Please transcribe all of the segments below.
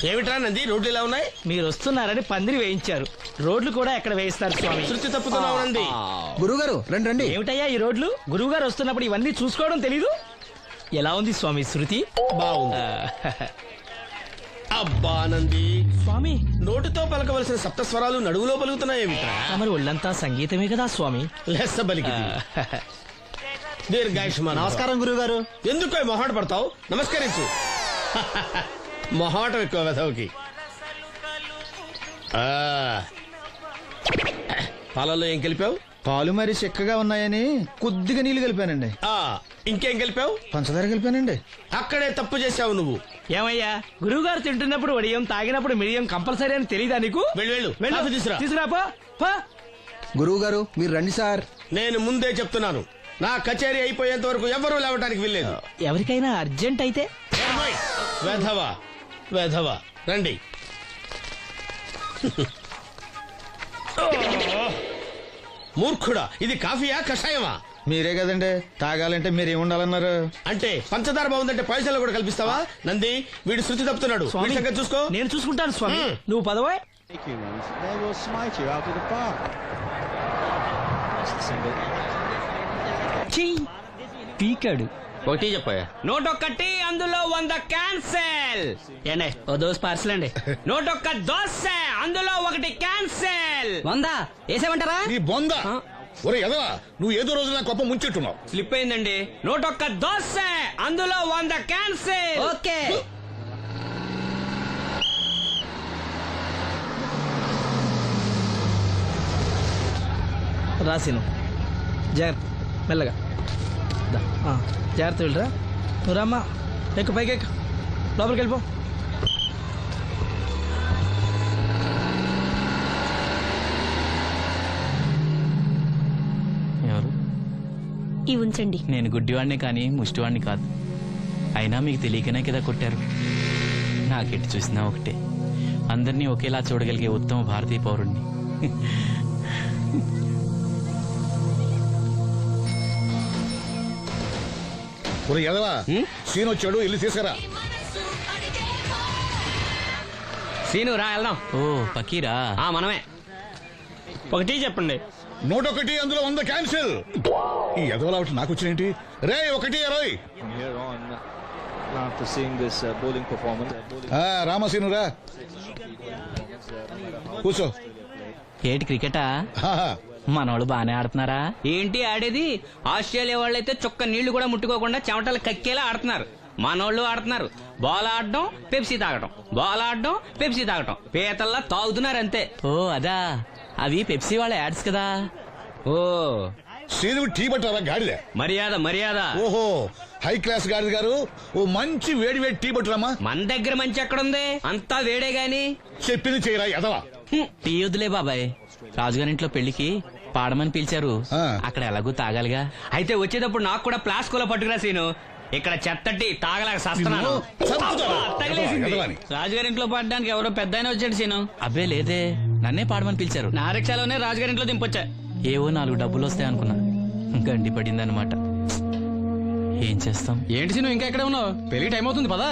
ఏమిట్రా నంది, రోడ్లు ఇలా ఉన్నాయి? మీరు వస్తున్నారని పందిరి వేయించారు. రోడ్లు కూడా ఎక్కడ వేయిస్తారు స్వామి? శృతి తప్పుతున్నావు నంది. గురుగారు రండి రండి. ఏమిటయ్యా ఈ రోడ్లు? గురువు గారు వస్తున్నప్పుడు ఇవన్నీ చూసుకోవడం తెలీదు? ఎలా ఉంది స్వామి శృతి? బాగుంది. అబ్బా నంది, స్వామి నోటితో పలకవలసిన సప్తస్వరాలు నడువులో పలుకుతున్నాయేమిట్రా? మరి ఒళ్ళంతా సంగీతమే కదా స్వామి. లెస్స బలికి దీర్ఘాయుష్మాన్. నమస్కారం గురుగారు. ఎందుకు మొహాట పడతావు? నమస్కరించు. మొహాటం ఎక్కువ వెధవుకి. పాలలో ఏం కలిపావు? పాలు మరి చిక్కగా ఉన్నాయని కొద్దిగా నీళ్లు కలిపానండి. ఇంకేం కలిపావు? పంచదార కలిపానండి. అక్కడే తప్పు చేసావు నువ్వు. ఏమయ్యా, గురువు గారు తింటున్నప్పుడు వడియం, తాగినప్పుడు మిడియం కంపల్సరీ అని తెలీదా నీకు? వెళ్ళు తీసురా. తీసుకురా. గురువు గారు మీరు రండి సార్. నేను ముందే చెప్తున్నాను, నా కచేరీ అయిపోయేంత వరకు ఎవరూ లేవటానికి వెళ్ళలేదు. ఎవరికైనా అర్జెంట్ అయితే వెధవా రండి. మూర్ఖుడా, ఇది కాఫీయా కషాయమా? మీరే కదండి తాగాలంటే మీరేముండాలన్నారు? అంటే పంచదార బాగుందంటే పైసలు కూడా కల్పిస్తావా? నంది, వీడు శృతి తప్పుతున్నాడు. వీడి సంగతి చూసుకో. నేను చూసుకుంటాను స్వామి. నువ్వు పదవే. పీకాడు. ఒకటి చెప్పాయా? నోటొక్కటి అందులో 100 క్యాన్సెల్. ఏండే ఓ దోస్ పార్సల్ అండి. నోటొక్క దోశ అందులో 1 క్యాన్సెల్. 100 వేసేమంటారా? నీ బొంద. ఒరే ఎదవా, నువ్వు ఏదో రోజు నా కొప్ప ముంచెట్టున్నావు. స్లిప్ అయిందండి. నోటొక్క దోశ అందులో 100 క్యాన్సెల్. ఓకే. రాసిను జాగ్రత్త, మెల్లగా జాగ్రత్త వెళ్ళరా. నువ్వు రామ్మా, ఎక్కు పైకి ఎక్కు, లోపలికి వెళ్ళిపో. ఎవరు? ఈ ఉంచండి. నేను గుడ్డివాడిని కానీ ముష్టివాడిని కాదు. అయినా మీకు తెలియకనే కదా కొట్టారు. నాకెట్టి చూసినా ఒకటే, అందరినీ ఒకేలా చూడగలిగే ఉత్తమ భారతీయ పౌరుణ్ణి. ఒరే ఎదవా, సీన్ వచ్చాడు, వెళ్ళి తీసుకురా. సీను రా వెళ్దాం. ఓ పకీరా, మనమే. ఒకటి చెప్పండి. 101 అందులో 100 క్యాన్సిల్. ఈ ఎదవలా ఒకటి నాకు వచ్చినేంటి? రే 1-20. After seeing this bowling performance, రామసీను రా, కూర్చో. ఏటి క్రికెటా? మనోళ్ళు బానే ఆడుతున్నారా? ఏంటి ఆడేది? ఆస్ట్రేలియా వాళ్ళైతే చొక్క నీళ్లు కూడా ముట్టుకోకుండా చెమటలు కక్కేలా ఆడుతున్నారు. మనోళ్ళు ఆడుతున్నారు బాల్ ఆడడం, పెప్సీ తాగడం, బాల్ ఆడడం, పెప్సీ తాగడం, పీతల్లా తాగుతున్నారు అంతే. ఓ అదా, అవి పెప్సీ వాళ్ళ యాడ్స్ కదా. ఓ సీను టీ పట్టారా గాడిద? మర్యాద. ఓహో, హై క్లాస్ గాడిద గారు, ఓ మంచి వేడి వేడి టీ పట్టురామా. మన దగ్గర మంచి ఎక్కడుంది? అంతా వేడే గాని. చెప్పింది చేయరా ఎదవా. టీ వద్దులే బాబాయ్, రాజుగారింట్లో పెళ్లికి పాడమని పిలిచారు, అక్కడ ఎలాగూ తాగాలిగా. అయితే వచ్చేటప్పుడు నాకు కూడా ప్లాస్కోలో పట్టుకురా సీను. ఇక్కడ చెత్తటి తాగలేక సస్తున్నాను. రాజుగారింట్లో పాడడానికి ఎవరో పెద్ద వచ్చాడు సీను. అబ్బే లేదే, నన్నే పాడమని పిలిచారు. నా రిక్షాలోనే రాజుగారింట్లో దింపొచ్చా. ఏవో 4 డబ్బులు వస్తాయనుకున్నా, గండి పడిందనమాట. ఏం చేస్తాం? ఏంటి సీను ఇంకా ఎక్కడ ఉన్నావు? పెళ్లి టైం అవుతుంది పదా.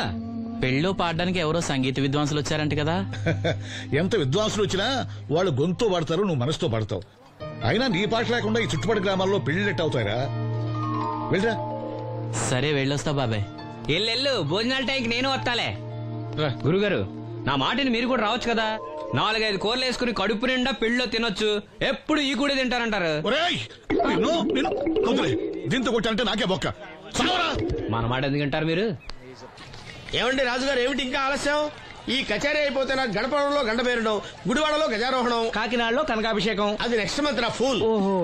పెళ్ళిలో పాడడానికి ఎవరో సంగీత విద్వాంసులు వచ్చారంట కదా. ఎంత విద్వాంసులు వచ్చినా వాళ్ళు గొంతు పడతారు, నువ్వు మనసుతో పడతావు. అయినా నీ పాట లేకుండా ఈ చుట్టుపక్కల గ్రామాల్లో పెళ్లిళ్ళెట్ అవుతాయిరా. వెళ్ళరా. సరే వెళ్ళొస్తా బాబాయ్. ఎల్లెళ్ళు, భోజనాల టైంకి నేను వస్తాలే. గురుగారు, నా మాటిని మీరు కూడా రావచ్చు కదా. 4-5 కూరలు వేసుకుని కడుపు నిండా పెళ్ళిలో తినొచ్చు. ఎప్పుడు ఈ కూడా తింటారంటారు. దీంతో కొట్టంటే నాకే బొక్క. మన మాట ఎందుకు తింటారు మీరు? ఏమండి రాజుగారు, ఏమిటి ఇంకా ఆలస్యం? ఈ కచేరీ అయిపోతే నాకు గణపవరంలో గండ పేరడం, గుడివాడలో గజారోహణం, కాకినాడలో కనకాభిషేకం. అది నెక్స్ట్ మంత్ నా ఫూల్. ఓహో,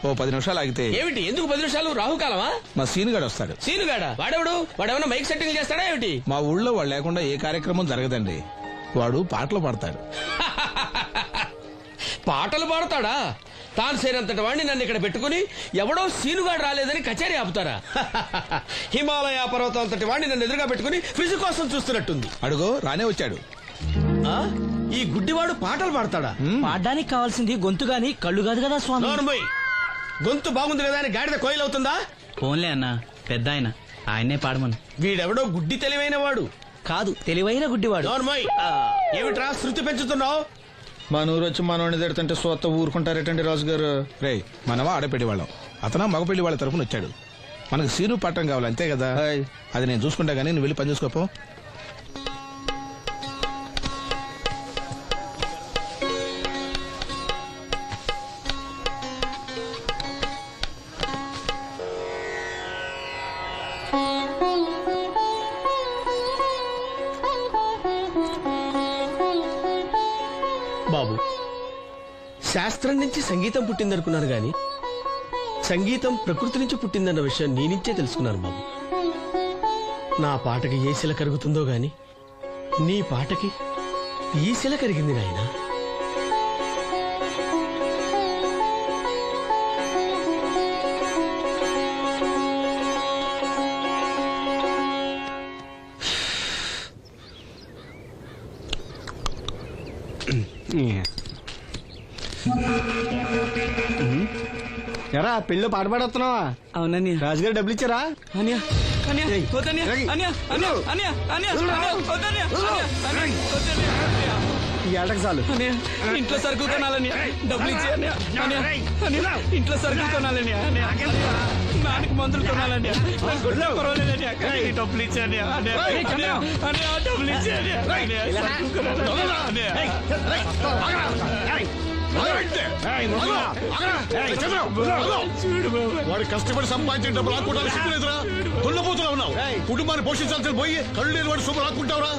ఓ 10 నిమిషాలు ఆగితే. ఏమిటి, ఎందుకు 10 నిమిషాలు? రాహుకాలమా? మా సీనుగాడు వస్తాడు. సీనుగాడా? వాడేమన్నా మైక్ సెట్టింగ్ చేస్తాడా ఏమిటి? మా ఊళ్ళో వాడు లేకుండా ఏ కార్యక్రమం జరగదండి. వాడు పాటలు పాడతాడు. పాటలు పాడతాడా? తాను సేనంతటి వాడిని నన్ను ఇక్కడ పెట్టుకుని ఎవడో సీనుగాడు రాలేదని కచేరీ ఆపుతారా? హిమాలయ పర్వతం అంతటి వాడిని నన్ను ఎదురుగా పెట్టుకుని ఫిజు కోసం చూస్తున్నట్టుంది. అడుగో రానే వచ్చాడు. ఈ గుడ్డివాడు పాటలు పాడతాడా? పాడడానికి కావాల్సింది గొంతు గాని కళ్ళు కాదు కదా స్వామి. నోర్మోయ్, గొంతు బాగుంది కదా అని గాడిద కోయిలవుతుందా? ఫోన్లే అన్న, పెద్ద ఆయన్నే పాడమను. వీడెవడో గుడ్డి తెలివైన వాడు. కాదు తెలివైన గుడ్డివాడు. నోర్మోయ్. ఏమిట్రా శృతి పెంచుతున్నావు? మన ఊరు వచ్చి మనోడిని తిడుతుంటే సొత్త ఊరుకుంటారేటండి రాజు గారు. రే మనవా ఆడపెళ్లి వాళ్ళం, అతను మగ పెళ్లి వాళ్ళ తరపున వచ్చాడు. మనకు సీను పట్టం కావాలి అంతే కదా. అది నేను చూసుకుంటా గానీ నువ్వు వెళ్ళి పని చూసుకోపో. బాబు, శాస్త్రం నుంచి సంగీతం పుట్టిందనుకున్నాను గాని సంగీతం ప్రకృతి నుంచి పుట్టిందన్న విషయం నీ నుంచే తెలుసుకున్నాను బాబు. నా పాటకి ఏ శిల కరుగుతుందో గాని నీ పాటకి ఈ శిల కరిగింది నాయనా. ఎరా పెళ్ళి పాట పాడుతున్నావా? అవునని రాజుగారు డబ్బులు ఇచ్చారా? ఈ ఏటకు చాలు. ఇంట్లో సరుకు కొనాలని డబ్బులు ఇచ్చి ఇంట్లో సరుకు కొనాలని నాన్నకి మందులు కొనాలని డబ్బులు ఇచ్చాను డబ్బులు వాడు కష్టపడి సంపాదించిన డబ్బులు ఆకుంటారు సిగ్గులేదురా? దున్నపోతున్నా ఉన్నావు. కుటుంబాన్ని పోషించాల్సిన పోయి కళ్ళు లేని వాడు శుభ్రం ఆకుంటావురా?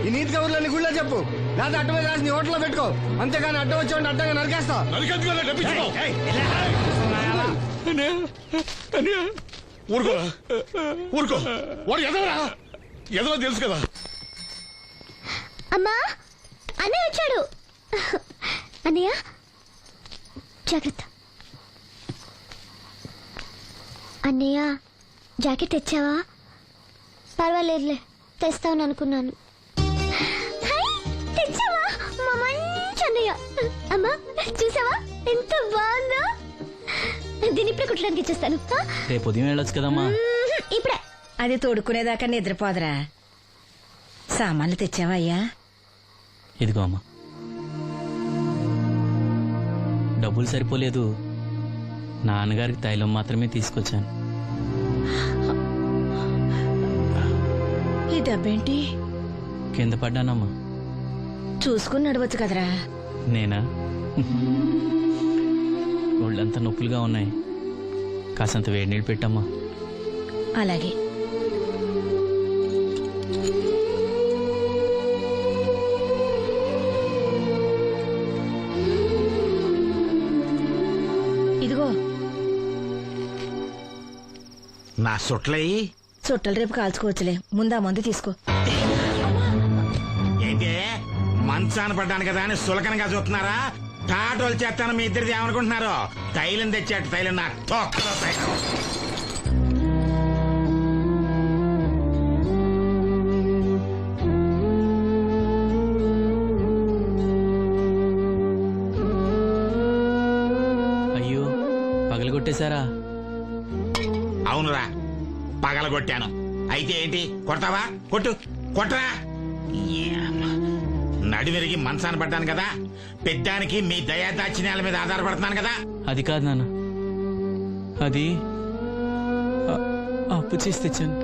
ఈ నీతి కబుర్లన్నీ గుళ్ళో చెప్పు, లేదా అడ్డమే రాసి నీ హోటల్లో పెట్టుకో. అంతేగాని అడ్డం వచ్చి అడ్డంగా నరికేస్తా. నరికెందుకు డబ్బించుకో. ఊరుకోరా, ఊరుకో. వాడు ఎదవరా? ఎదవ తెలుసు కదా. అమ్మా, అన్నయ్య వచ్చాడు. అన్నయ్య జాగ్రత్త. అన్నయ్య జాకెట్ తెచ్చావా? పర్వాలేదులే, తెస్తావని అనుకున్నాను. తెచ్చావా? మా మంచి అన్నయ్య. అమ్మా చూసావా ఎంత బాగుందో? దీన్ని ఇప్పుడే కుట్టడానికి ఇచ్చేస్తాను. రేపు ఉదయం వెళ్ళొచ్చు కదమ్మా. ఇప్పుడే. అది తోడుకునేదాకా నిద్రపోదరా. సామాన్లు తెచ్చావా అయ్యా? ఇదిగో అమ్మా. డబ్బులు సరిపోలేదు, నాన్నగారికి తైలం మాత్రమే తీసుకొచ్చాను. ఈ డబ్బేంటి? కింద పడ్డానమ్మా. చూసుకుని నడవచ్చు కదరా. నేనా? ఒళ్ళంతా నొప్పులుగా ఉన్నాయి, కాసంత వేడి నీళ్ళు పెట్టమ్మా. అలాగే. ఇదిగో నా సొట్లయి చుట్టలు రేపు కాల్చుకోవచ్చులే, ముందా మందు తీసుకో. ఏంటి మంచాన పడ్డాను కదా అని సులకనగా చూస్తున్నారా? టాటోలు చేస్తాను మీ ఇద్దరిది ఏమనుకుంటున్నారు? తైలం తెచ్చాడు, తైలం నా తొక్కలో తైలం. అయ్యో, పగలగొట్టేశారా? అవునురా, పగలగొట్టాను. అయితే ఏంటి, కొడతావా? కొట్టు, కొట్టరా. నడివెరిగి మంచాన పడ్డాను కదా, పెద్దానికి మీ దయాదాక్షిణ్యాల మీద ఆధారపడుతున్నాను కదా. అది కాదు నాన్న, అది అప్పు చేసి తెచ్చాను.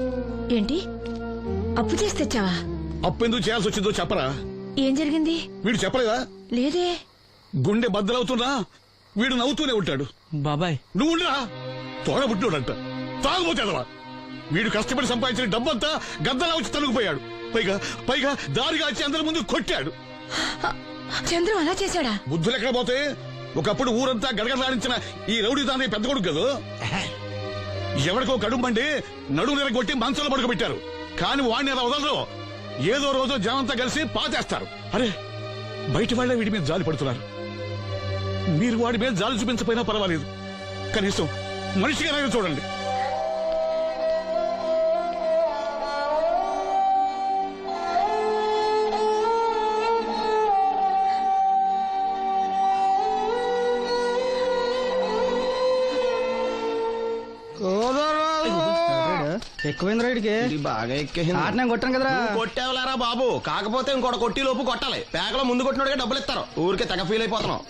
ఏంటి, అప్పు చేసి తెచ్చావా? అప్పు ఎందుకు చేయాల్సి వచ్చిందో చెప్పరా? ఏం జరిగింది? వీడు చెప్పలేదా? లేదే. గుండె బద్దలవుతున్నా వీడు నవ్వుతూనే ఉంటాడు. బాబాయ్, నువ్వు ఉండరా, తోడబుట్టినోడంట, తాగుపోతేదవా. వీడు కష్టపడి సంపాదించిన డబ్బంతా గద్దలా వచ్చి తనుకుపోయాడు. పైగా పైగా దారిగా వచ్చి అందరి ముందు కొట్టాడు. చంద్రం అలా చేశాడా? బుద్ధులు ఎక్కడ పోతే, ఒకప్పుడు ఊరంతా గడగడలాడించిన ఈ రౌడీ తానే పెద్ద కొడుకు కదా. ఎవరికో కడుంబండి నడుము నిరగొట్టి మంచంలో పడుకోబెట్టారు. కానీ వాడిని అలా వదలరు. ఏదో రోజు జనంతా కలిసి పాతేస్తారు. అరే, బయట వాళ్ళే వీడి మీద జాలి పడుతున్నారు. మీరు వాడి మీద జాలి చూపించకపోయినా పర్వాలేదు, కనీసం మనిషిగా చూడండి. ఎక్కువైంది రైడ్కి బాగా ఎక్కేసింది. ఆట నేను కొట్టాను కదరా. కొట్టేవలారా బాబు, కాకపోతే ఇంకోటి కొట్టి లోపు కొట్టాలి. పేకలో ముందు కొట్టినోడిగా డబ్బులు ఇస్తారు. ఊరికే తెగ ఫీల్ అయిపోతున్నావు.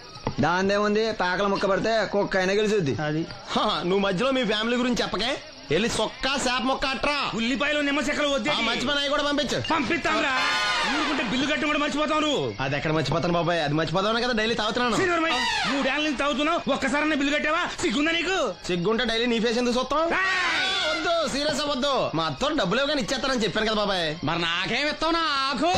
దాందేముంది, పేకల ముక్క పడితే కుక్క అయినా గెలిచుద్ది. అది హా, నువ్వు మధ్యలో మీ ఫ్యామిలీ గురించి చెప్పకే. వెళ్ళి సొక్క శాప మొక్క అట్రా. ఉల్లిపాయలు నిమ్మ చెక్కలు వద్దే మర్చిపోయినాయి కూడా పంపించు. పంపిస్తాంరా. ఊరుకుంటే బిల్లు కట్టి కూడా మర్చిపోతావు నువ్వు. అది ఎక్కడ మర్చిపోతాను బాబాయ్, అది మర్చిపోతాను కదా డైలీ తాగుతున్నాను. 3 ఏళ్ళ నుంచి తాగుతున్నావు, ఒక్కసారి బిల్లు కట్టావా? సిగ్గుందా నీకు? సిగ్గుంటే డైలీ నీ ఫేస్ ఎందుకు చూస్తాం? వద్దు, సీరియస్ అవ్వద్దు. మా అత్తో డబ్బులు ఇవ్వగానే ఇచ్చేస్తానని చెప్పాను కదా బాబాయ్. మరి నాకేం ఇస్తావు నాకు?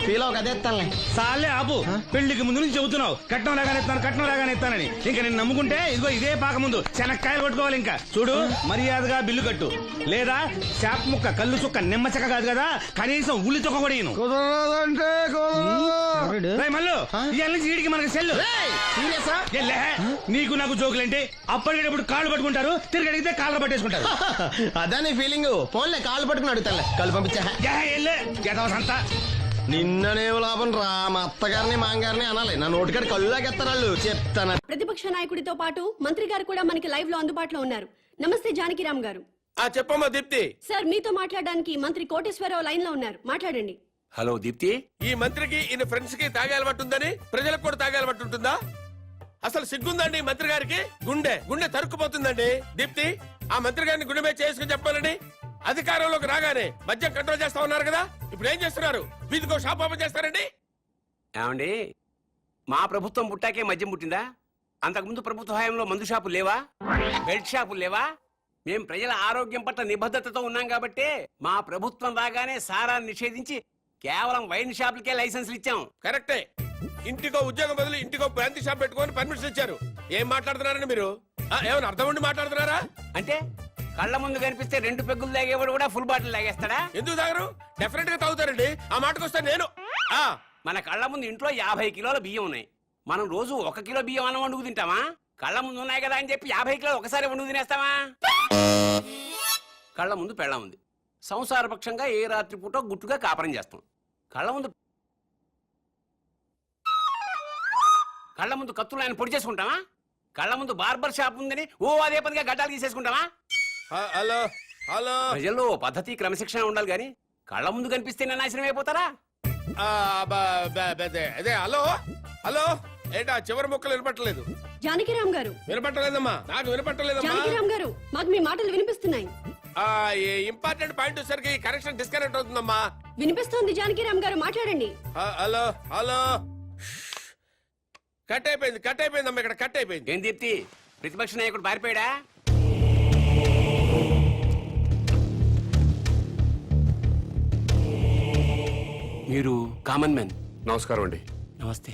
ఫీల్ అవ్వక అదే ఇస్తానులే. సాలే ఆపు. పెళ్లికి ముందు నుంచి చెబుతున్నావు కట్నం లాగానే ఇస్తాను, కట్నం లాగానే ఇస్తానని. ఇంకా నేను నమ్ముకుంటే ఇదిగో ఇదే పాక ముందు శనక్కాయలు కొట్టుకోవాలి. ఇంకా చూడు, మర్యాదగా బిల్లు కట్టు, లేదా చేప ముక్క, కళ్ళు చుక్క, నిమ్మ చెక్క కాదు కదా, కనీసం ఉల్లి చుక్క కూడా ఇయ్యను. రేయ్ మల్లు, ఇవాళ నుంచి వీడికి మనకి సెల్లు. సీరియసా? ఎల్లే, నీకు నాకు జోకులేంటి? అప్పటికేటప్పుడు కాళ్ళు పట్టుకుంటారు, తిరిగి అడిగితే కాళ్ళు పట్టేసుకుంటారు. అదే నీ ఫీలింగ్. ఫోన్లే కాళ్ళు పట్టుకుని అడుగుతాలే. కాళ్ళు పంపించా. సంతా నిన్ననే లాభం రా. మా అత్తగారిని మాంగారిని అనాలి. నా నోటికాడ కళ్ళులాగెత్తారు వాళ్ళు. చెప్తాను. ప్రతిపక్ష నాయకుడితో పాటు మంత్రి గారు కూడా మనకి లైవ్ లో అందుబాటులో ఉన్నారు. నమస్తే జానకిరామ్ గారు. చెప్పమ్మా దీప్తి. సార్, మీతో మాట్లాడడానికి మంత్రి కోటేశ్వరరావు లైన్ లో ఉన్నారు, మాట్లాడండి. హలో దీప్తి. ఈ మంత్రికి ఈయన ఫ్రెండ్స్ కి తాగే అలవాటు ఉందని ప్రజలకు కూడా తాగే అలవాటు ఉంటుందా? అసలు సిగ్గుందండి ఈ మంత్రి గారికి? గుండె తరుక్కుపోతుందండి. దీప్తి, ఆ మంత్రి గారిని గుండె మీద చేసుకుని చెప్పాలండి. అధికారంలోకి రాగానే మద్యం కంట్రోల్ చేస్తా ఉన్నారు కదా, ఇప్పుడు ఏం చేస్తున్నారు? వీధికో షాప్ ఓపెన్ చేస్తారండి. ఏమండి, మా ప్రభుత్వం పుట్టాకే మద్యం పుట్టిందా? అంతకుముందు ప్రభుత్వ హయాంలో మందు షాపులు లేవా? బెల్ట్ షాపులు లేవా? మేం ప్రజల ఆరోగ్యం పట్ల నిబద్ధతతో ఉన్నాం కాబట్టే మా ప్రభుత్వం రాగానే సారాన్ని నిషేధించి కేవలం వైన్ షాపులకే లైసెన్సులు ఇచ్చాం. కరెక్టే. ఇంటికో ఉద్యోగం బదులు ఇంటికో బ్రాంతి షాప్ పెట్టుకొని పర్మిషన్ ఇచ్చారు. ఏం మాట్లాడుతున్నారండి మీరు? ఏమైనా అర్థం ఉండి మాట్లాడుతున్నారా? అంటే కళ్ళ ముందు కనిపిస్తే 2 పెగ్గులు తాగేవాడు కూడా ఫుల్ బాటిల్ తాగేస్తాడా? ఎందుకు తాగరు? డెఫినెట్ గా తాగుతారండి. ఆ మాటకు వస్తే నేను మన కళ్ళ ముందు ఇంట్లో 50 కిలోల బియ్యం ఉన్నాయి. మనం రోజు 1 కిలో బియ్యం అన్నం వండుకు తింటామా? కళ్ళ ముందు ఉన్నాయి కదా అని చెప్పి 50 కిలోలు ఒకసారి వండుకు తినేస్తామా? కళ్ళ ముందు పెళ్ళం ఉంది. సంసారపక్షంగా ఏ రాత్రి పూట గుట్టుగా కాపురం చేస్తాం. కళ్ళ ముందు కత్తులు ఆయన పొడి చేసుకుంటామా? కళ్ళ ముందు బార్బర్ షాప్ ఉందని అదే పనిగా గడ్డాలు తీసేసుకుంటామా? హలో హలో, ప్రజల్లో పద్ధతి క్రమశిక్షణ ఉండాలి గాని కళ్ళ ముందు కనిపిస్తే నాశనం అయిపోతారా? అదే హలో హలో, ఏంటా చివరి మొక్కలు వినపట్టలేదు? జానకిరామ్ గారు. వినపట్టలేదమ్మా, నాకు వినపట్టలేదమ్మా. జానకిరామ్ గారు, మాకు మీ మాటలు వినిపిస్తున్నాయి. ఇంపార్టెంట్ పాయింట్ వచ్చేసరికి కనెక్షన్ డిస్కనెక్ట్ అవుతుందమ్మా. వినిపిస్తోంది జానకిరామ్ గారు, మాట్లాడండి. హలో హలో, కట్ అయిపోయిందమ్మా, ఇక్కడ కట్ అయిపోయింది. ఏం దీప్తి, ప్రతిపక్ష నాయకుడు పారిపోయాడా? మీరు కామన్ మ్యాన్. నమస్కారం అండి. నమస్తే.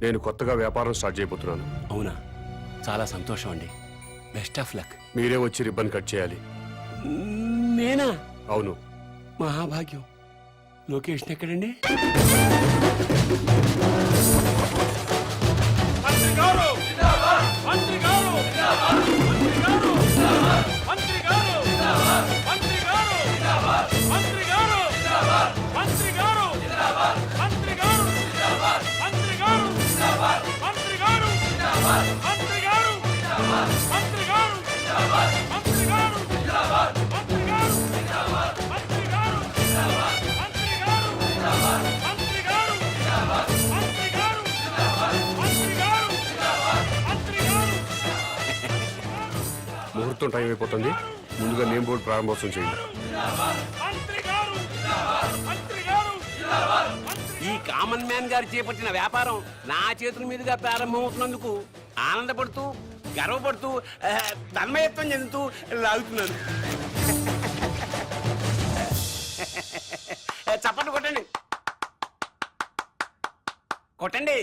నేను కొత్తగా వ్యాపారం స్టార్ట్ చేయబోతున్నాను. అవునా, చాలా సంతోషం అండి. Best of luck. మీరే వచ్చి రిబ్బన్ కట్ చేయాలి. నేనా? అవును. మహాభాగ్యం. లొకేషన్ ఎక్కడండి? ముహూర్తం టైం అయిపోతుంది. ముందుగా నేమ్ బోర్డు ప్రారంభోత్సవం చేయండి. ఈ కామన్ మ్యాన్ గారు చేపట్టిన వ్యాపారం నా చేతుల మీదుగా ప్రారంభమవుతున్నందుకు ఆనందపడుతూ, గర్వపడుతూ, తన్మయత్వం చెందుతూ లాగుతున్నాను. చప్పట్లు కొట్టండి, కొట్టండి.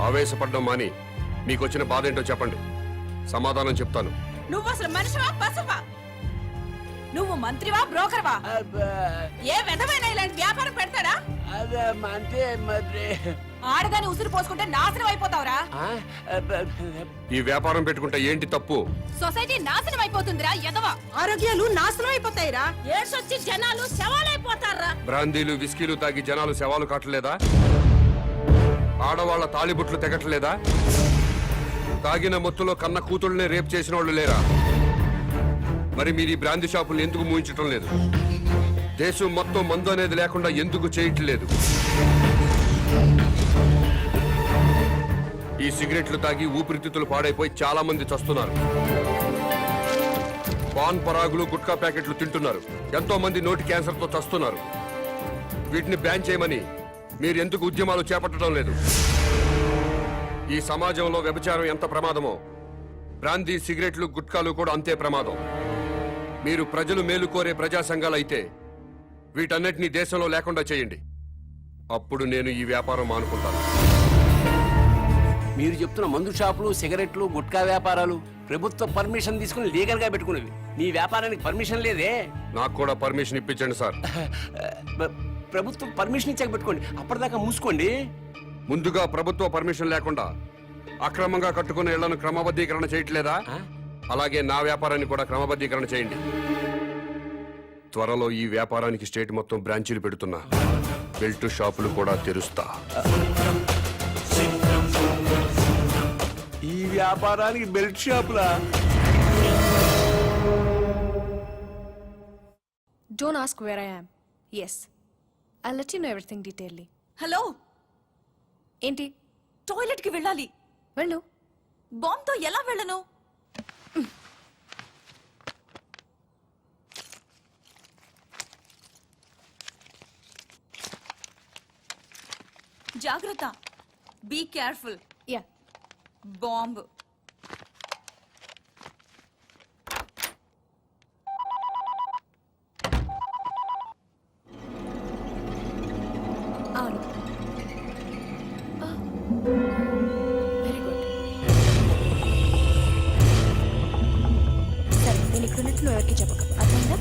ఆవేశపడ్డం మాని మీకొచ్చిన బాధ ఏంటో చెప్పండి. సమాధానం చెప్తాను. నువ్వు అసలు మనిషివా పశువా? నువ్వు మంత్రివా బ్రోకర్వా? ఏ విధమైన ఇలాంటి వ్యాపారం పెడతాడా? అంటే మరి ఆడదాన్ని ఉసురు పోసుకుంటే నాశనం అయిపోతావురా. ఈ వ్యాపారం పెట్టుకుంటే ఏంటి తప్పు? సొసైటీ నాశనం అయిపోతుందిరా ఎదవా. ఆరోగ్యాలు నాశనం అయిపోతాయిరా. ఏడ్సొచ్చి జనాలు శవాలైపోతారా. బ్రాందీలు విస్కీలు తాగి జనాలు శవాలు కాటలేదా? ఆడవాళ్ల తాళిబుట్లు తెగట్లేదా? తాగిన మొత్తులో కన్న కూతుళ్ళనే రేప్ చేసిన వాళ్ళు లేరా? మరి మీరు ఈ బ్రాందీ షాపులు ఎందుకు మూయించటం లేదు? దేశం మొత్తం మందు అనేది లేకుండా ఎందుకు చేయట్లేదు? ఈ సిగరెట్లు తాగి ఊపిరితిత్తులు పాడైపోయి చాలా మంది చస్తున్నారు. పాన్ పరాగులు గుట్కా ప్యాకెట్లు తింటున్నారు. ఎంతో మంది నోటి క్యాన్సర్తో చస్తున్నారు. వీటిని బ్యాన్ చేయమని మీరు ఎందుకు ఉద్యమాలు చేపట్టడం లేదు? ఈ సమాజంలో వ్యభిచారం ఎంత ప్రమాదమో బ్రాందీ సిగరెట్లు గుట్కాలు కూడా అంతే ప్రమాదం. మీరు ప్రజలు మేలు కోరే ప్రజా సంఘాలైతే వీటన్నిటినీ దేశంలో లేకుండా చేయండి. అప్పుడు నేను ఈ వ్యాపారం మానుకుంటాను. మీరు చెప్తున్న మందు షాపులు, సిగరెట్లు, గుట్కా వ్యాపారాలు ప్రభుత్వ పర్మిషన్ తీసుకుని లీగల్ గా పెట్టుకునేవి. మీ వ్యాపారానికి పర్మిషన్ లేదే. నాకు కూడా పర్మిషన్ ఇప్పించండి సార్. ప్రభుత్వం పర్మిషన్ ఇచ్చాక పెట్టుకోండి, అప్పటిదాకా మూసుకోండి. ముందుగా ప్రభుత్వ పర్మిషన్ లేకుండా అక్రమంగా కట్టుకున్న ఇళ్లను క్రమబద్ధీకరణ చేయట్లేదా? అలాగే నా వ్యాపారాన్ని కూడా క్రమబద్ధీకరణ చేయండి. త్వరలో ఈ వ్యాపారానికి స్టేట్ మొత్తం బ్రాంచీలు పెడుతున్నా. బెల్ట్ షాపులు కూడా తెరుస్తా. ఈ వ్యాపారానికి belt షాపులా? Don't ask where I am. Yes, I'll let you know everything detailedly. Hello, ఏంటి? టాయిలెట్ కి వెళ్ళాలి. వెళ్ళు. బాంబ్ తో ఎలా వెళ్ళను? జాగ్రత్త. Be careful. యా. బాంబ్. అవును. Very good. సరే, నేను ఇక్కడ ఉన్నట్టు నువ్వు ఎవరికి చెప్పక, అర్థమైందా?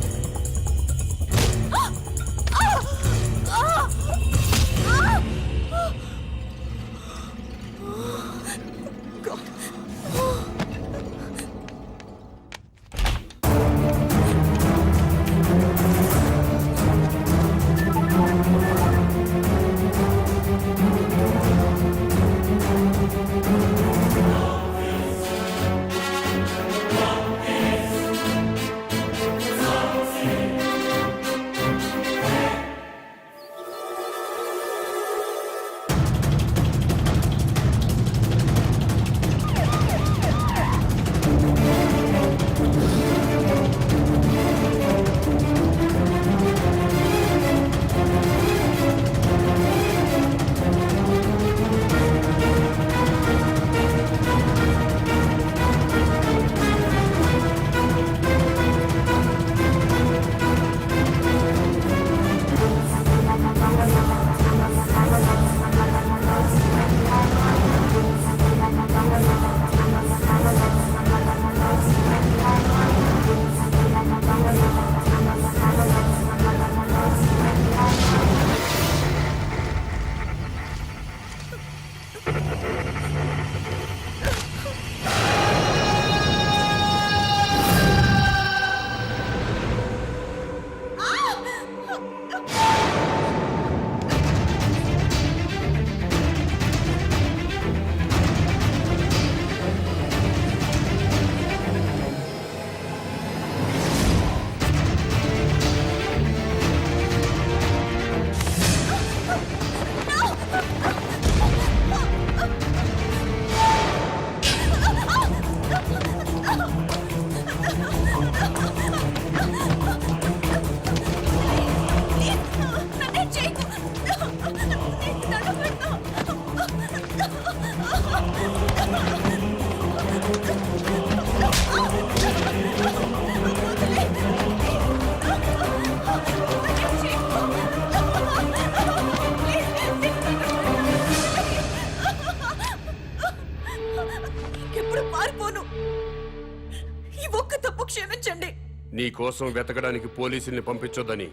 నీ కోసం వెతకడానికి పోలీసుల్ని పంపించొద్దని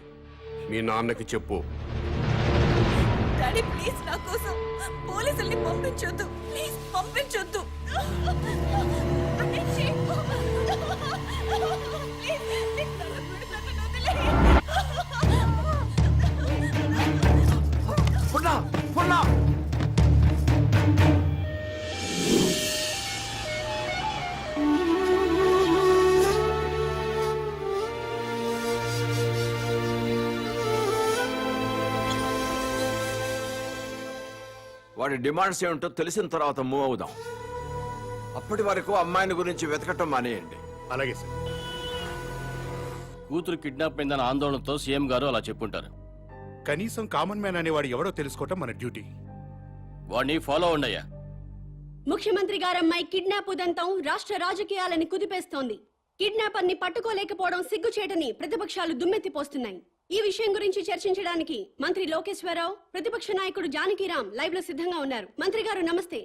మీ నాన్నకి చెప్పు. డాడీ ప్లీజ్ నా కోసం పోలీసుల్ని పంపించొద్దు, ప్లీజ్ పంపించొద్దు. వాడి డిమాండ్స్ ఏమిటో తెలిసిన తర్వాత మూవ్ అవుదాం. అప్పటి వరకు అమ్మాయిని గురించి వెతకటం మానేయండి. అలాగే సార్. కూతురు కిడ్నాప్ అయిందన్న ఆందోళనతో సీఎం గారు అలా చెప్పుంటారు. కనీసం కామన్ మ్యాన్ అనేవాడు ఎవడో తెలుసుకోవటం మన డ్యూటీ. వాడిని ఫాలో అయ్యా. ముఖ్యమంత్రి గారమ్మాయి కిడ్నాప్ ఉదంతం రాష్ట్ర రాజకీయాలని కుదిపేస్తోంది. కిడ్నాపర్ని పట్టుకోలేకపోవడం సిగ్గుచేటని ప్రతిపక్షాలు దుమ్మెత్తిపోస్తున్నాయి. ఈ విషయం గురించి చర్చించడానికి మంత్రి లోకేశ్వరరావు, ప్రతిపక్ష నాయకుడు జానకిరాం లైవ్ లో సిద్ధంగా ఉన్నారు. మంత్రి గారు నమస్తే.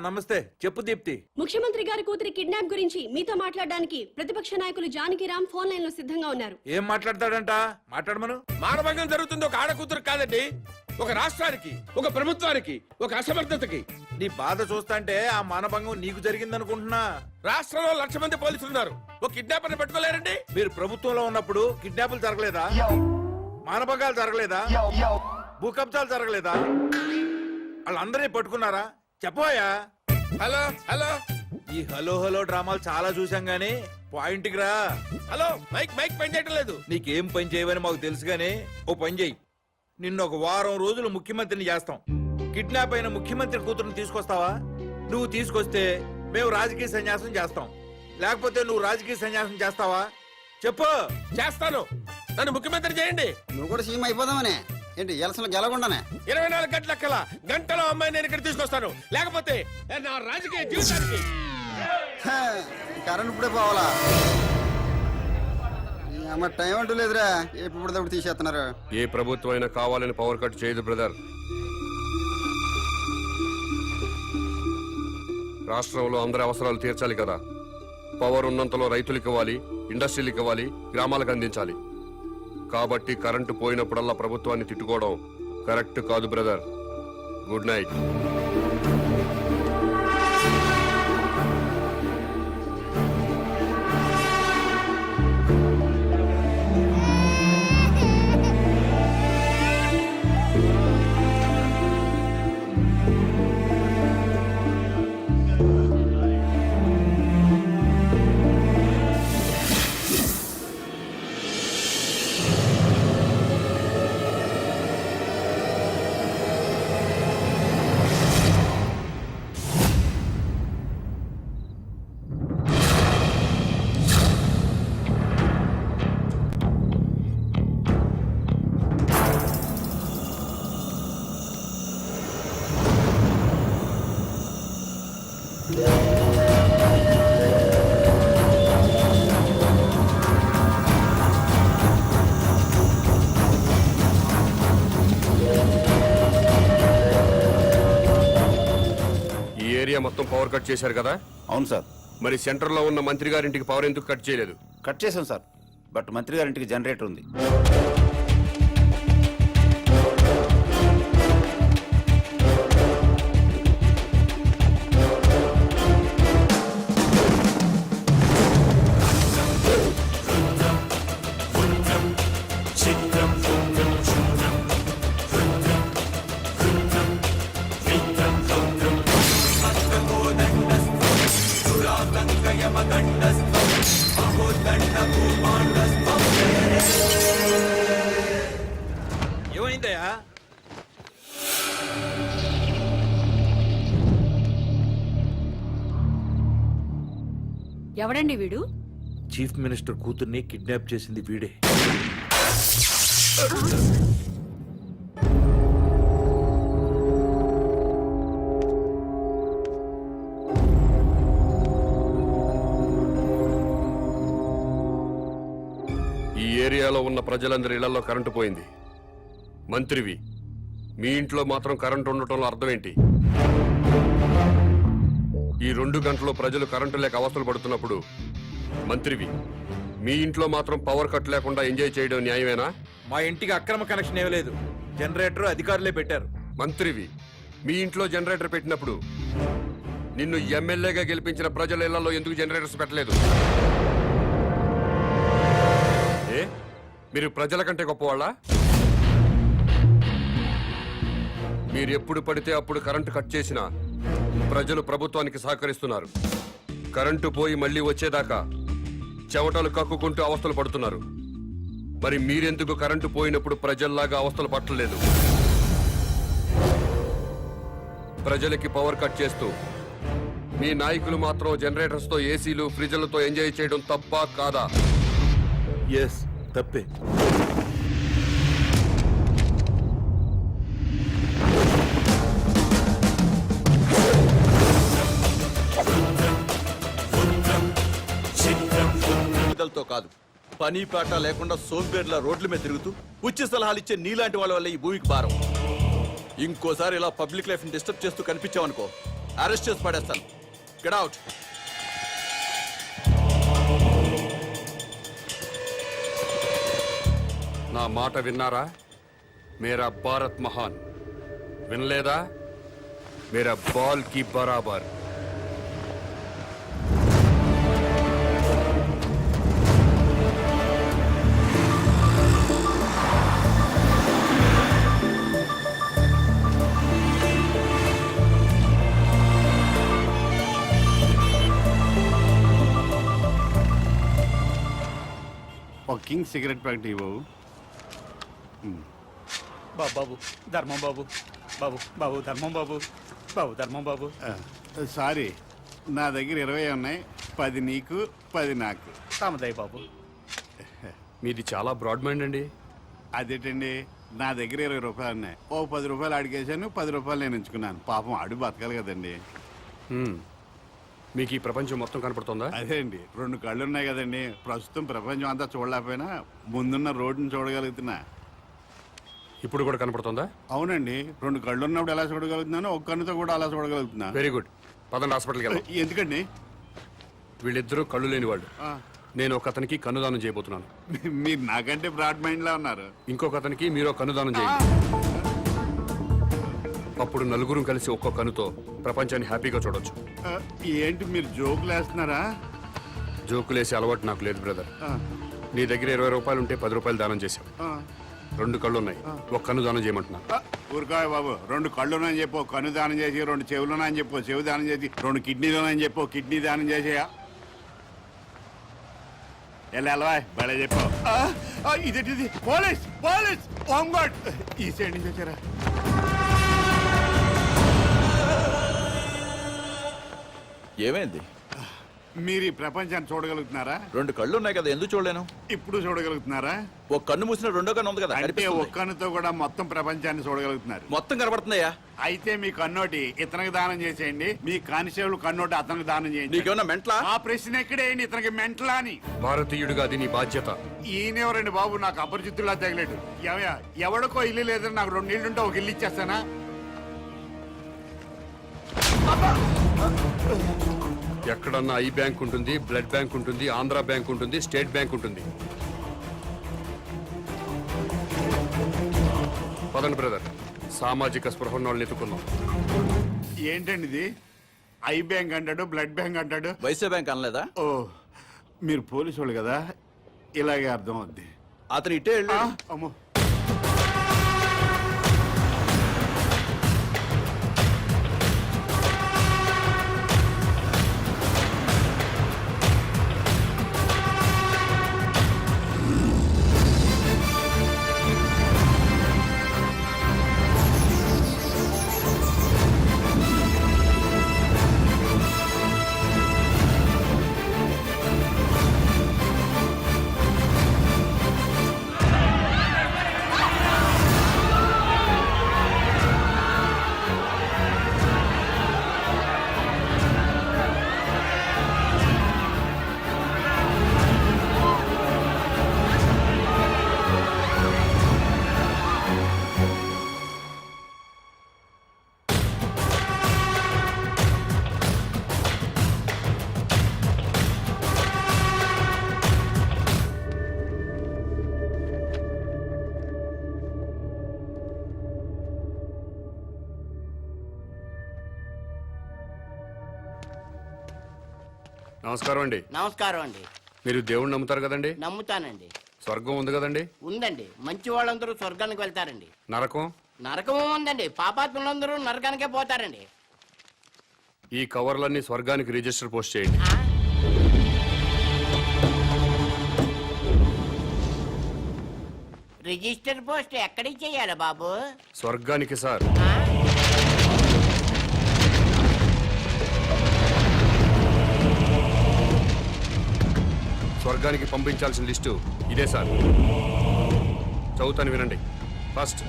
నమస్తే. చెప్పు దీప్తి. ముఖ్యమంత్రి గారి కూతురి కిడ్నాప్ గురించి మీతో మాట్లాడడానికి ప్రతిపక్ష నాయకులు జానకిరాం ఫోన్ లైన్ లో సిద్ధంగా ఉన్నారు. ఏం మాట్లాడతాడంట? మాట్లాడమను. మానభంగం జరుగుతుంది ఒక ఆడకూతురు కాదండి, ఒక రాష్ట్రానికి, ఒక ప్రభుత్వానికి, ఒక అసమర్థతకి. నీ బాధ చూస్తాంటే ఆ మానభంగం నీకు జరిగిందనుకుంటున్నా. రాష్ట్రంలో 1,00,000 మంది పోలీసులు ఉన్నారు, ఒక కిడ్నాపర్ని పట్టుకోలేరండి. మీరు ప్రభుత్వంలో ఉన్నప్పుడు కిడ్నాపులు జరగలేదా? మానభంగాలు జరగలేదా? భూకంపాలు జరగలేదా? వాళ్ళందరినీ పట్టుకున్నారా? చెప్పోయా. హలో హలో, ఈ హలో హలో డ్రామాలు చాలా చూసాం గానీ పాయింట్ కి రా. హలో, మైక్ మైక్ పని చేయటం లేదు. నీకేం పని చేయవని మాకు తెలుసు గానీ ఓ పని చెయ్యి. నిన్ను ఒక వారం రోజులు ముఖ్యమంత్రిని చేస్తాం. కిడ్నాప్ అయిన ముఖ్యమంత్రి కూతురుని తీసుకొస్తావా? నువ్వు తీసుకొస్తే మేము రాజకీయ సన్యాసం చేస్తాం, లేకపోతే నువ్వు రాజకీయ సన్యాసం చేస్తావా? చెప్పు. చేస్తాను, నన్ను ముఖ్యమంత్రి చేయండి. నువ్వు కూడా సీఎం అయిపోదామనే ఏంటి? ఎలసలు గెలకుండానే 24 గంటల కల్లా గంటలో అమ్మాయి నేను ఇక్కడ తీసుకొస్తాను, లేకపోతే నా రాజకీయ జీవితానికి. కరెంట్ ఇప్పుడే పోవాలా? అమ్మ టైం అంటూ లేదురా, ఎప్పుడు తీసేస్తున్నారు. ఏ ప్రభుత్వం అయినా కావాలని పవర్ కట్ చేయదు బ్రదర్. రాష్ట్రంలో అందరి అవసరాలు తీర్చాలి కదా. పవర్ ఉన్నంతలో రైతులకు ఇవ్వాలి, ఇండస్ట్రీలకు ఇవ్వాలి, గ్రామాలకు అందించాలి. కాబట్టి కరెంటు పోయినప్పుడల్లా ప్రభుత్వాన్ని తిట్టుకోవడం కరెక్ట్ కాదు బ్రదర్. Good night. మొత్తం పవర్ కట్ చేశారు కదా? అవును సార్. మరి సెంటర్ లో ఉన్న మంత్రి గారింటికి పవర్ ఎందుకు కట్ చేయలేదు? కట్ చేశాం సార్, బట్ మంత్రి గారింటికి జనరేటర్ ఉంది. ఏమైందయ్యా? ఎవడండి వీడు? చీఫ్ మినిస్టర్ కూతుర్ని కిడ్నాప్ చేసింది వీడే. ఈ ఏరియాలో ఉన్న ప్రజలందరి ఇళ్లలో కరెంటు పోయింది. మంత్రివి, మీ ఇంట్లో మాత్రం కరెంటు ఉండటంలో అర్థం ఏంటి? ఈ 2 గంటల్లో ప్రజలు కరెంటు లేక అవస్థలు పడుతున్నప్పుడు మంత్రివి మీ ఇంట్లో మాత్రం పవర్ కట్ లేకుండా ఎంజాయ్ చేయడం న్యాయమేనా? మా ఇంటికి అక్రమ కనెక్షన్ ఏమీ లేదు. జనరేటర్ అధికారులే పెట్టారు. మంత్రివి, మీ ఇంట్లో జనరేటర్ పెట్టినప్పుడు నిన్ను ఎమ్మెల్యేగా గెలిపించిన ప్రజల ఇళ్లలో ఎందుకు జనరేటర్స్ పెట్టలేదు? ఏ మీరు ప్రజల కంటే గొప్పవాళ్ళ? మీరు ఎప్పుడు పడితే అప్పుడు కరెంటు కట్ చేసినా ప్రజలు ప్రభుత్వానికి సహకరిస్తున్నారు. కరెంటు పోయి మళ్ళీ వచ్చేదాకా చెమటలు కక్కుకుంటూ అవస్థలు పడుతున్నారు. మరి మీరెందుకు కరెంటు పోయినప్పుడు ప్రజల్లాగా అవస్థలు పట్టలేదు? ప్రజలకి పవర్ కట్ చేస్తూ మీ నాయకులు మాత్రం జనరేటర్స్ తో, ఏసీలు, ఫ్రిడ్జ్లతో ఎంజాయ్ చేయడం తప్పా కాదా? ఎస్, తప్పే. తో కాదు, పని పాట లేకుండా సోంబేర్ల రోడ్ల మీద తిరుగుతూ ఉచిత సలహాలు ఇచ్చే నీలాంటి వాళ్ళ వల్ల ఈ భూమికి భారం. ఇంకోసారి ఇలా పబ్లిక్ లైఫ్ ని డిస్టర్బ్ చేస్తూ కనిపించావనుకో, అరెస్ట్ చేసి పడేస్తాను. Get out. నా మాట విన్నారా? మేరా భారత్ మహాన్. వినలేదా? మేరా బాల్ కి బరాబర్. ఒక కింగ్ సిగరెట్ ప్యాకెట్ ఇవ్వవు. బాబు ధర్మం బాబు, బాబు బాబు ధర్మం బాబు, బాబు ధర్మం బాబు. సారీ, నా దగ్గర 20 ఉన్నాయి. 10 నీకు, 10 నాకు. తామదయ్య బాబు. మీది చాలా బ్రాడ్ మైండ్ అండి. అదేంటండి, నా దగ్గర 20 రూపాయలు ఉన్నాయి. ఓ 10 రూపాయలు అడిగేశాను, 10 రూపాయలు నేను ఉంచుకున్నాను. పాపం అడుగు బతకాలి కదండి. మీకు ఈ ప్రపంచం మొత్తం కనపడుతుందా? అదే అండి, 2 కళ్ళు ఉన్నాయి కదండి. ప్రస్తుతం ప్రపంచం అంతా చూడలేకపోయినా ముందున్న రోడ్డుని చూడగలుగుతున్నా. ఇప్పుడు కూడా కనపడుతుందా? అవునండి, 2 కళ్ళు ఉన్నప్పుడు ఎలా చూడగలుగుతున్నానో ఒక కన్నుతో కూడా అలా చూడగలుగుతున్నా. Very good. పదండి హాస్పిటల్కి వెళ్దాం. ఎందుకండి? వీళ్ళిద్దరూ కళ్ళు లేని వాళ్ళు. నేను ఒక అతనికి కన్నుదానం చేయబోతున్నాను. మీరు నాకంటే బ్రాడ్ మైండ్ లా ఉన్నారు. ఇంకొక అతనికి మీరు కన్నుదానం చేయండి. అప్పుడు నలుగురు కలిసి ఒక్కో కన్నుతో ప్రపంచాన్ని హ్యాపీగా చూడొచ్చు. ఏంటి మీరు జోకులు వేస్తున్నారా? జోకులేసే అలవాటు నాకు లేదు బ్రదర్. నీ దగ్గర 20 రూపాయలు ఉంటే 10 రూపాయలు దానం చేశావు. 2 కళ్ళు ఉన్నాయి, ఒక కన్ను దానం చేయమంటున్నా. ఊరుకోయ్ బాబు, 2 కళ్ళున్నాయని చెప్పు కన్ను దానం చేసి, 2 చెవులున్నాయని చెప్పు చెవు దానం చేసి, 2 కిడ్నీలున్నాయని చెప్పు కిడ్నీ దానం చేసేయా. ఎలా బడే చెప్పు. ఇదేంటిది? పోలీస్ పోలీస్ హోంగార్డ్ ఈ సైడ్ నుంచి వచ్చారా? ఏమైంది? మీరు ఈ ప్రపంచాన్ని చూడగలుగుతున్నారా? 2 కళ్ళు ఉన్నాయి కదా, ఎందుకు చూడలేను? ఇప్పుడు చూడగలుగుతున్నారా? ఒక కన్ను మూసిన రెండో కన్ను ఉంది కదా, అంటే కనిపిస్తుంది. ఒక్క కన్నుతో కూడా మొత్తం ప్రపంచాన్ని చూడగలుగుతున్నారు. మొత్తం కనబడుతున్నాయా? అయితే మీ కన్నోటి ఇతనికి దానం చేసేయండి, మీ కానిస్టేబుల్ కన్నోటి అతనికి దానం చేయండి. నీకేమన్నా మెంట్లా? ఆ ప్రశ్న ఎక్కడేయండి, ఇతనికి మెంటలా అని. భారతీయుడిగా అది నీ బాధ్యత. ఈయనెవరండి బాబు, నాకు అపరిచితుల్లా తగిలేడు. ఎవడికో ఇల్లు లేదని నాకు 2 ఇల్లుంటే ఒక ఇల్లు ఇచ్చేస్తానా? ఎక్కడన్నా ఐ బ్యాంక్ ఉంటుంది, బ్లడ్ బ్యాంక్ ఉంటుంది, ఆంధ్ర బ్యాంక్ ఉంటుంది, స్టేట్ బ్యాంక్ ఉంటుంది. పదండి బ్రదర్, సామాజిక స్పృహ ఉన్న వాళ్ళని ఎత్తుకుందాం. ఏంటండి ఇది? ఐ బ్యాంక్ అంటాడు, బ్లడ్ బ్యాంక్ అంటాడు. వైసే బ్యాంక్ అనలేదా? ఓ, మీరు పోలీసు వాళ్ళు కదా, ఇలాగే అర్థం అవుద్ది. అతను ఇటే వెళ్ళి. అమ్మో, నమస్కారం అండి. నమస్కారం అండి. మీరు దేవుణ్ణి నమ్ముతారు కదండి? నమ్ముతానండి. స్వర్గం ఉంది కదండి? ఉందండి. మంచి వాళ్ళందరూ స్వర్గానికి వెళ్తారండి. నరకం? నరకం ఉందండి. పాపాత్ములందరూ నరకానికే పోతారండి. ఈ కవర్లన్నీ స్వర్గానికి రిజిస్టర్ పోస్ట్ చేయండి. రిజిస్టర్ పోస్ట్ ఎక్కడికి చెయ్యాలి బాబు? స్వర్గానికి సార్. స్వర్గానికి పంపించాల్సిన లిస్టు ఇదే సార్. చదువుతాను వినండి. ఫస్ట్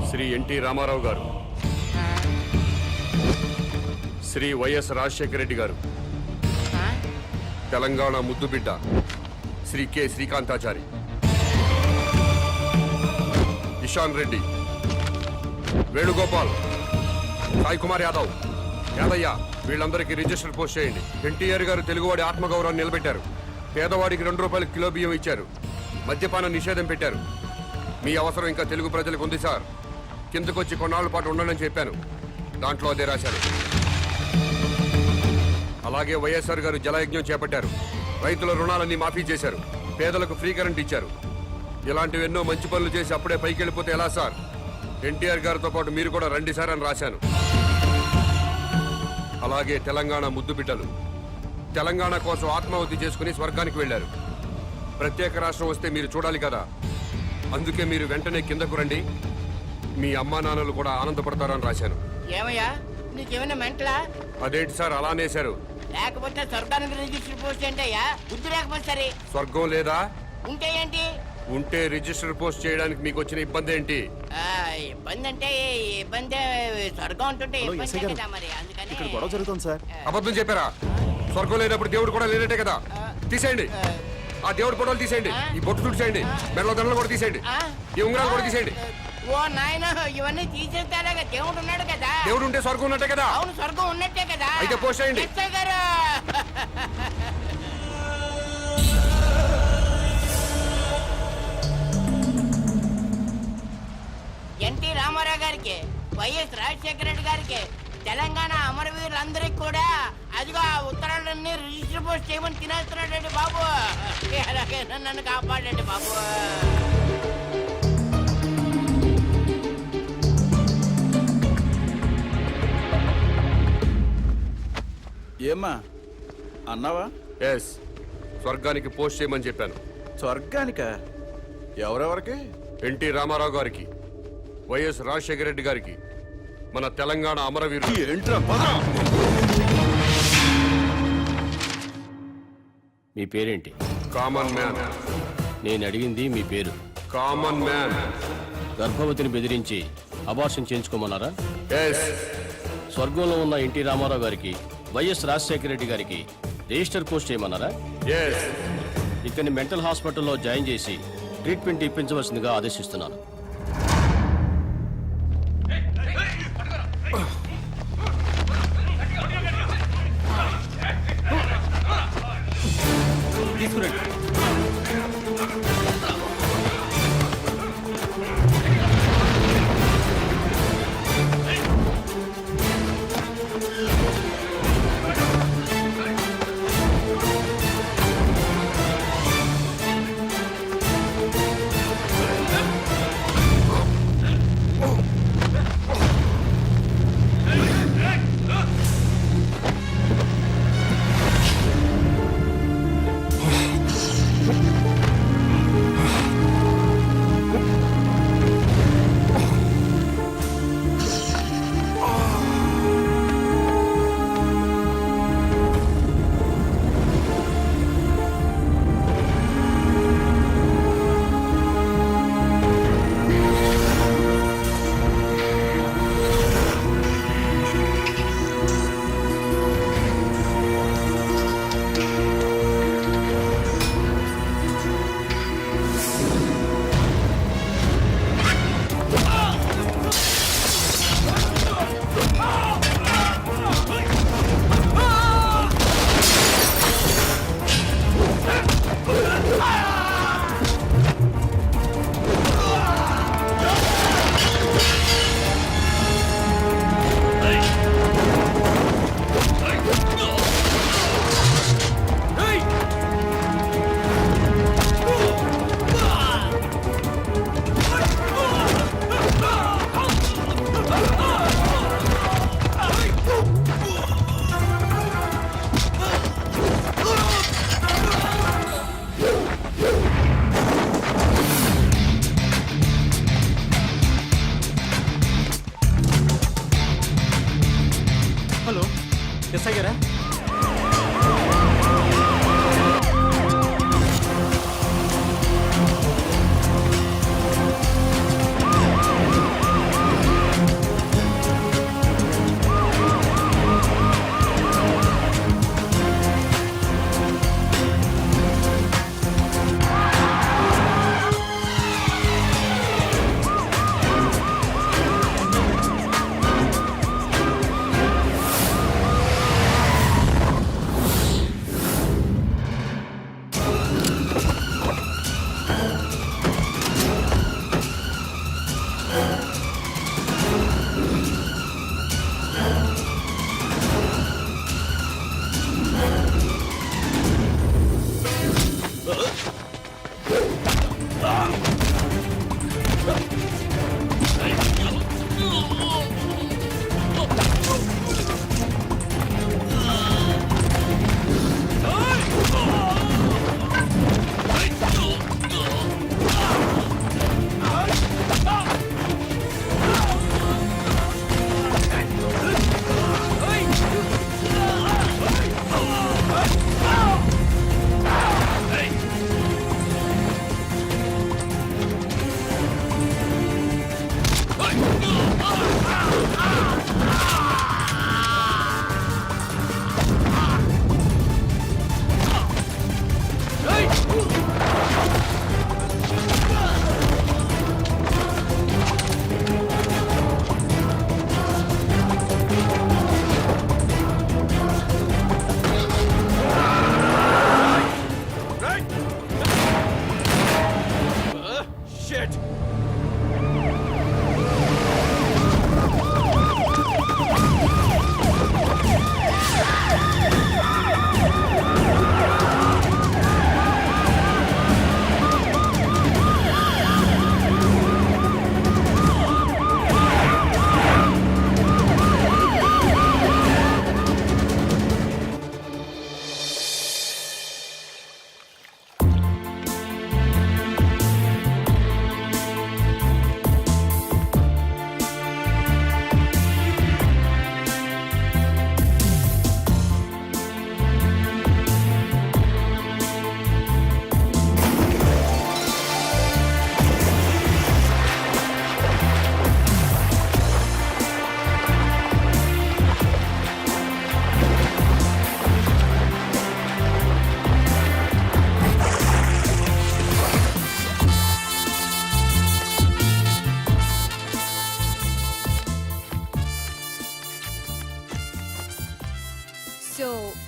శ్రీ ఎన్టీ రామారావు గారు, శ్రీ వైఎస్ రాజశేఖర రెడ్డి గారు, తెలంగాణ ముద్దుబిడ్డ శ్రీ కె శ్రీకాంతాచారి, ఇషాన్ రెడ్డి, వేణుగోపాల్, సాయి కుమార్ యాదవ్, యాదయ్య, వీళ్ళందరికీ రిజిస్టర్ పోస్ట్ చేయండి. ఎన్టీఆర్ గారు తెలుగువాడి ఆత్మగౌరవాన్ని నిలబెట్టారు. పేదవాడికి 2 రూపాయల కిలో బియ్యం ఇచ్చారు. మద్యపాన నిషేధం పెట్టారు. మీ అవసరం ఇంకా తెలుగు ప్రజలకు ఉంది సార్. కిందకొచ్చి కొన్నాళ్ళ పాటు ఉండండి చెప్పాను. దాంట్లో అదే రాశారు. అలాగే వైఎస్ఆర్ గారు జలయజ్ఞం చేపట్టారు. రైతుల రుణాలన్నీ మాఫీ చేశారు. పేదలకు ఫ్రీ కరెంట్ ఇచ్చారు. ఇలాంటివి ఎన్నో మంచి పనులు చేసి అప్పుడే పైకి వెళ్ళిపోతే ఎలా సార్? ఎన్టీఆర్ గారితో పాటు మీరు కూడా రండి సార్ అని రాశాను. అలాగే తెలంగాణ ముద్దు బిడ్డలు తెలంగాణ కోసం ఆత్మాహుతి చేసుకుని స్వర్గానికి వెళ్లారు. ప్రత్యేక రాష్ట్రం వస్తే మీరు చూడాలి కదా, అందుకే మీరు వెంటనే కిందకు రండి. మీ అమ్మా నాన్నలు కూడా ఆనందపడతారని రాశాను. ఏమయ్యా, నీకేమైనా మెంటలా? అదేంటి సార్ అలా అనేశారు? లేకపోతే స్వర్గానికి రిజిస్టర్ పోస్ట్ ఏంటయ్యా? బుద్ధి లేకపోతే సరే. స్వర్గం లేదా? ఉంటే ఏంటి? ఉంటే రిజిస్టర్ పోస్ట్ చేయడానికి మీకు వచ్చిన ఇబ్బంది ఏంటి? ఇబ్బంది అంటే ఇబ్బంది. స్వర్గం ఉంటుంటే ఇబ్బంది కదా మరి. అందుకని గొడవ జరుగుతుంది సార్. అబద్ధం చెప్పారా? స్వర్గం లేనప్పుడు దేవుడు కూడా లేనట్టే కదా. తీసేయండి ఆ దేవుడు ఫోటోలు, తీసేయండి ఈ బొట్టు తుడిచేయండి, మెడలో దండలు కూడా తీసేయండి, ఈ ఉంగరాలు కూడా తీసేయండి. ఓ నాయన, ఇవన్నీ తీసేస్తారా? దేవుడు ఉన్నాడు కదా. దేవుడు ఉంటే స్వర్గం ఉన్నట్టే కదా. అవును, స్వర్గం ఉన్నట్టే కదా. అయితే పోస్ట్ చేయండి. గారు ఎన్టీ రామారావు గారికి, వైఎస్ రాజశేఖర రెడ్డి గారికి, తెలంగాణ అమరవీరులందరికీ కూడా అదిగో ఆ ఉత్తరాలన్నీ రిజిస్టర్ పోస్ట్ చేయమని తినేస్తున్నాడండి బాబు. అలాగే నన్ను కాపాడండి బాబు. ఏమ్మా అన్నావా? ఎస్, స్వర్గానికి పోస్ట్ చేయమని చెప్పాను. స్వర్గానిక? ఎవరెవరికి? ఎన్టీ రామారావు గారికి, వైఎస్ రాజశేఖర రెడ్డి గారికి, మన తెలంగాణ అమరవీరులు. ఏంట్రా? మీ పేరేంటి? Common man. నేను అడిగింది మీ పేరు. Common man. గర్భవతిని బెదిరించి అబార్షన్ చేయించుకోమన్నారా? ఎస్. స్వర్గంలో ఉన్న ఎన్టీ రామారావు గారికి, వైఎస్ రాజశేఖర రెడ్డి గారికి రిజిస్టర్ పోస్ట్ చేయమన్నారా? ఎస్. ఇతన్ని మెంటల్ హాస్పిటల్లో జాయిన్ చేసి ట్రీట్మెంట్ ఇప్పించవలసిందిగా ఆదేశిస్తున్నాను.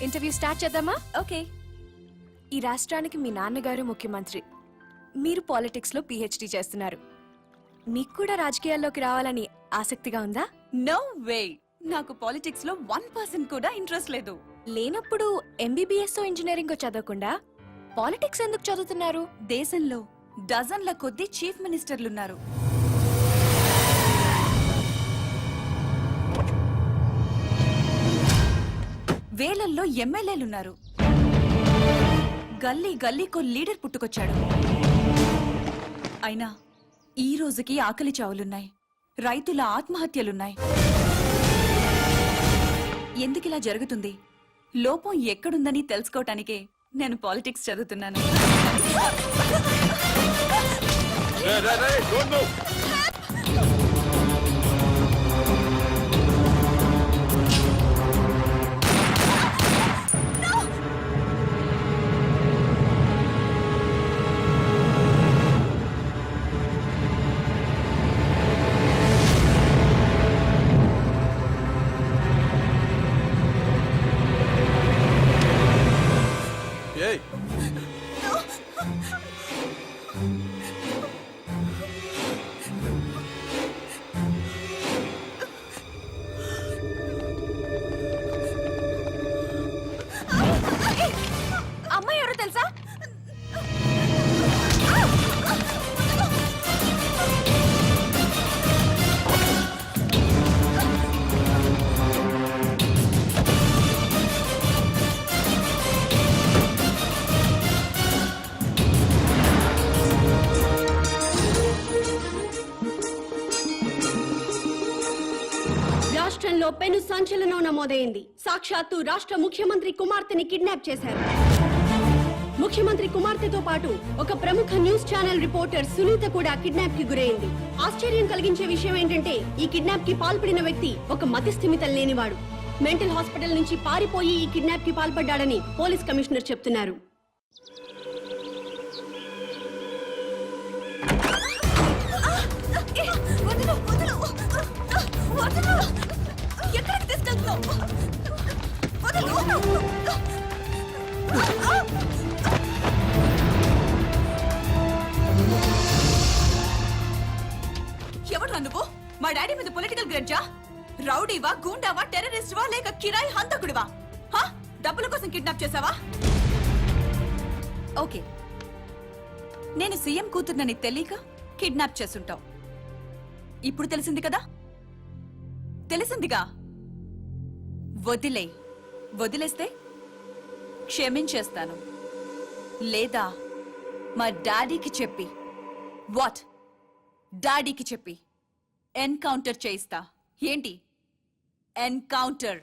ఇంటర్వ్యూ స్టార్ట్ చేద్దామా? ఓకే. ఈ రాష్ట్రానికి మీ నాన్నగారు ముఖ్యమంత్రి, మీరు పాలిటిక్స్ లో పిహెచ్డి చేస్తున్నారు. మీకు కూడా రాజకీయాల్లోకి రావాలని ఆసక్తిగా ఉందా? నో వే, నాకు పాలిటిక్స్ లో 1% కూడా ఇంట్రెస్ట్ లేదు. లేనప్పుడు ఎంబీబీఎస్ ఇంజనీరింగ్ చదవకుండా పాలిటిక్స్ ఎందుకు చదువుతున్నారు? దేశంలో డజన్ల కొద్దీ చీఫ్ మినిస్టర్లున్నారు. వేలల్లో ఎమ్మెల్యేలున్నారు. గల్లీ గల్లీకో లీడర్ పుట్టుకొచ్చాడు. అయినా ఈ రోజుకి ఆకలి చావులున్నాయి, రైతుల ఆత్మహత్యలున్నాయి. ఎందుకిలా జరుగుతుంది? లోపం ఎక్కడుందని తెలుసుకోవటానికే నేను పాలిటిక్స్ చదువుతున్నాను. ఏయ్, అమ్మాయి ఎవరో తెలుసా? రాష్ట్రంలో పెను సంచలనం నమోదైంది. సాక్షాత్తు రాష్ట్ర ముఖ్యమంత్రి కుమార్తెని కిడ్నాప్ చేశారు. ముఖ్యమంత్రి కుమార్తెతో పాటు ఒక ప్రముఖ న్యూస్ ఛానల్ రిపోర్టర్ సునీత కూడా కిడ్నాప్ కి గురైంది. ఆశ్చర్యం కలిగించే విషయం ఏంటంటే ఈ కిడ్నాప్ కి పాల్పడిన వ్యక్తి ఒక మతిస్థిమితం లేనివాడు. మెంటల్ హాస్పిటల్ నుంచి పారిపోయి ఈ కిడ్నాప్ కి పాల్పడ్డాడని పోలీస్ కమిషనర్ చెప్తున్నారు. ఎక్కడికి తీసుకెళ్తున్నావు? ఎవరు నువ్వు? మా డాడీ మీద పొలిటికల్ గ్రడ్జా? రౌడీవా, గూండావా, టెర్రరిస్టువా, లేక కిరాయి హంతకుడివా? డబ్బుల కోసం కిడ్నాప్ చేసావా? ఓకే, నేను సీఎం కూతుర్నని తెలియక కిడ్నాప్ చేసుంటావు. ఇప్పుడు తెలిసింది కదా? తెలిసిందిగా. వదిలేస్తే క్షమించేస్తాను, లేదా మా డాడీకి చెప్పి డాడీకి చెప్పి ఎన్కౌంటర్ చేయిస్తా. ఏంటి? ఎన్కౌంటర్.